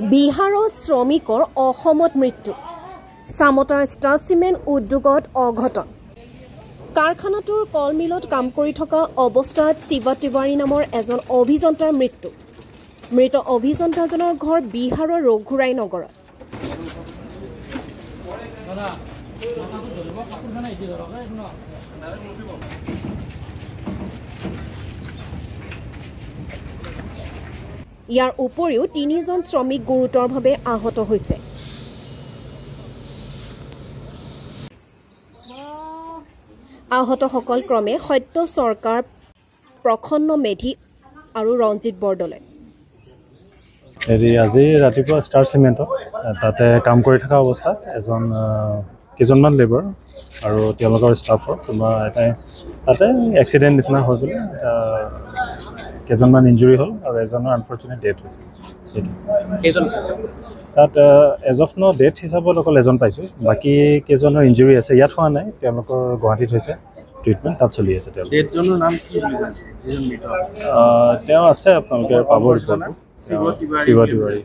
বিহাৰৰ শ্ৰমিকৰ অসমত মৃত্যু সামতাৰ ষ্টাৰ চিমেণ্ট উদ্যোগত অঘটন কাৰখানাটোৰ কল মিলত কাম কৰি থকা অৱস্থাত শিৱা তিৱাৰী নামৰ এজন অভিযন্তাৰ মৃত্যু মৃত অভিযন্তাজনৰ ঘৰ বিহাৰৰ ৰঘুৰাই নগৰত ইয়াৰ উপৰিও তিনিজন শ্ৰমিক গুৰুতৰভাৱে আহত হৈছে আহতসকল ক্ৰমে সত্য চৰকাৰ প্ৰখন্ন মেধি আৰু ৰঞ্জিত বৰদলৈ আজি ৰাতিপুৱা ষ্টাৰ চিমেণ্টত তাতে কাম কৰি থকা অৱস্থাত এজন কেইজনমান লেবাৰ আৰু তেওঁলোকৰ ষ্টাফৰ তাতে এক্সিডেণ্ট নিচিনা হৈ গ'ল কেইজনমান ইঞ্জুৰি হ'ল আৰু এজনৰ আনফৰ্চুনেট ডেথ হৈছে তাত এজ অফ ন ডেথ হিচাপত অকল এজন পাইছোঁ বাকী কেইজনৰ ইঞ্জুৰি আছে ইয়াত হোৱা নাই তেওঁলোকৰ গুৱাহাটীত হৈছে ট্ৰিটমেণ্ট তাত চলি আছে তেওঁ আছে আপোনালোকে পাব ৰিপৰ্টটো শিৱা তিৱাৰী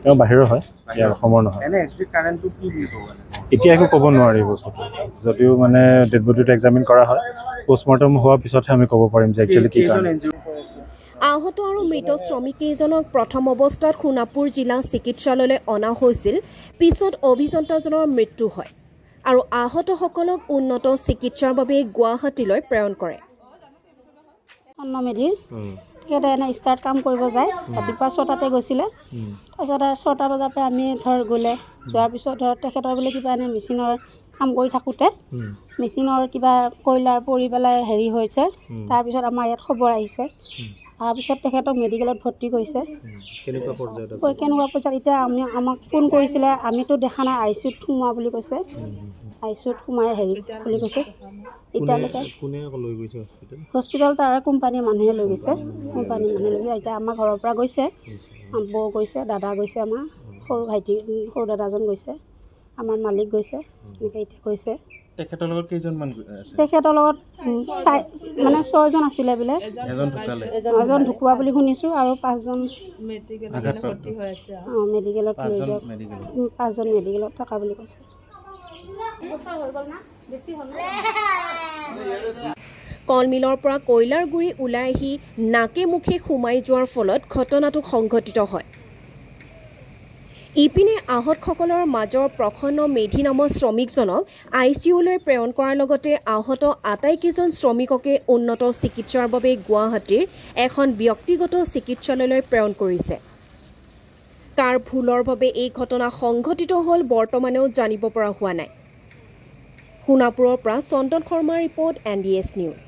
তেওঁ বাহিৰৰ হয় ইয়াৰ অসমৰ নহয় এতিয়া একো ক'ব নোৱাৰি বস্তুটো যদিও মানে ডেড বডিটো এক্সামিন কৰা হয় পোষ্টমৰ্টম হোৱাৰ পিছতহে আমি ক'ব পাৰিম যে একচুৱেলি কি কাৰণ আহত আৰু মৃত শ্ৰমিককেইজনক প্ৰথম অৱস্থাত সোণাপুৰ জিলা চিকিৎসালয়লৈ অনা হৈছিল পিছত অভিযন্তাজনৰ মৃত্যু হয় আৰু আহতসকলক উন্নত চিকিৎসাৰ বাবে গুৱাহাটীলৈ প্ৰেৰণ কৰে তেখেতে ষ্টাৰ্ট কাম কৰিব যায় ৰাতিপুৱা 6টাতে গৈছিলে তাৰপিছত 6টা বজাৰ পৰা আমি গ'লে যোৱাৰ পিছত তেখেতৰ বোলে কিবা এনে মেচিনৰ কাম কৰি থাকোঁতে মেচিনৰ কিবা কয়লাৰ পৰি পেলাই হেৰি হৈছে তাৰপিছত আমাৰ ইয়াত খবৰ আহিছে তাৰপিছত তেখেতক মেডিকেলত ভৰ্তি কৰিছে কেনেকুৱা পৰ্যায়ত এতিয়া আমাক ফোন কৰিছিলে আমিতো দেখা নাই ICUত সোমোৱা বুলি কৈছে ICUত সোমাই হেৰি বুলি কৈছে এতিয়ালৈকে হস্পিটেল তাৰ কোম্পানীৰ মানুহে লৈ গৈছে এতিয়া আমাৰ ঘৰৰ পৰা গৈছে বৌ গৈছে দাদা গৈছে আমাৰ সৰু দাদাজন গৈছে আমাৰ মালিক গৈছে এনেকৈ এতিয়া গৈছে তেখেতৰ লগত মানে 6জন আছিলে বোলে এজন ঢুকুৱা বুলি শুনিছোঁ আৰু 5জন মেডিকেলত লৈ যাওক 5জন মেডিকেলত থকা বুলি কৈছে কলমিলৰ পৰা কয়লাৰ গুৰি ওলাই আহি নাকে মুখে সোমাই যোৱাৰ ফলত ঘটনাটো সংঘটিত হয় ইপিনে আহতসকলৰ মাজৰ প্ৰখন্ন মেধি নামৰ শ্ৰমিকজনক ICUলৈ প্ৰেৰণ কৰাৰ লগতে আহত আটাইকেইজন শ্ৰমিককে উন্নত চিকিৎসাৰ বাবে গুৱাহাটীৰ এখন ব্যক্তিগত চিকিৎসালয়লৈ প্ৰেৰণ কৰিছে কাৰ ভুলৰ বাবে এই ঘটনা সংঘটিত হ'ল বৰ্তমানেও জানিব পৰা হোৱা নাই সোণাপুৰৰ পৰা চন্দন শৰ্মাৰ ৰিপৰ্ট NDS নিউজ